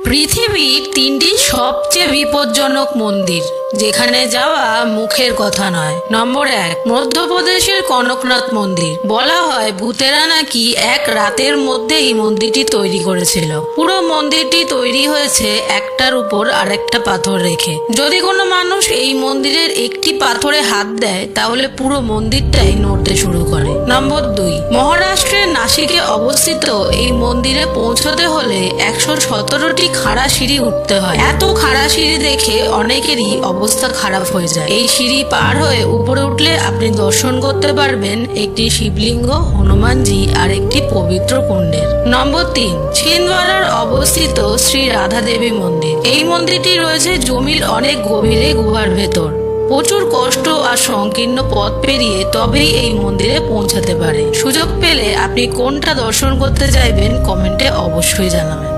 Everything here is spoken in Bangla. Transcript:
পৃথিবীর তিনটি সবচেয়ে বিপজ্জনক মন্দির যেখানে যাওয়া মুখের কথা নয়। নম্বর 1, মধ্যপ্রদেশের কনকনাথ মন্দির। বলা হয় ভূতেরা নাকি এক রাতের মধ্যে এই মন্দিরটি তৈরি করেছিল। পুরো মন্দিরটি তৈরি হয়েছে একটার উপর আরেকটা পাথর রেখে। যদি কোনো মানুষ এই মন্দিরের একটি পাথরে হাত দেয় তাহলে পুরো মন্দিরটাই নড়তে শুরু করে। নম্বর 2, মহারাষ্ট্রের নাসিকে অবস্থিত এই মন্দিরে পৌঁছতে হলে 117টি খাড়া সিঁড়ি উঠতে হয়। এত খাড়া সিঁড়ি দেখে অনেকেরই অবস্থা খারাপ হয়ে যায়। এই সিঁড়ি পার হয়ে উপরে উঠলে আপনি দর্শন করতে পারবেন একটি শিবলিঙ্গ, হনুমানজি আর একটি পবিত্র কুণ্ডের। নম্বর 3, ছিন্দওয়াড়ার অবস্থিত শ্রী রাধা দেবী মন্দির। এই মন্দিরটি রয়েছে জমির অনেক গভীরে গুহার ভেতর। প্রচুর কষ্ট আর সংকীর্ণ পথ পেরিয়ে তবেই এই মন্দিরে পৌঁছাতে পারে। সুযোগ পেলে আপনি কোনটা দর্শন করতে চাইবেন কমেন্টে অবশ্যই জানাবেন।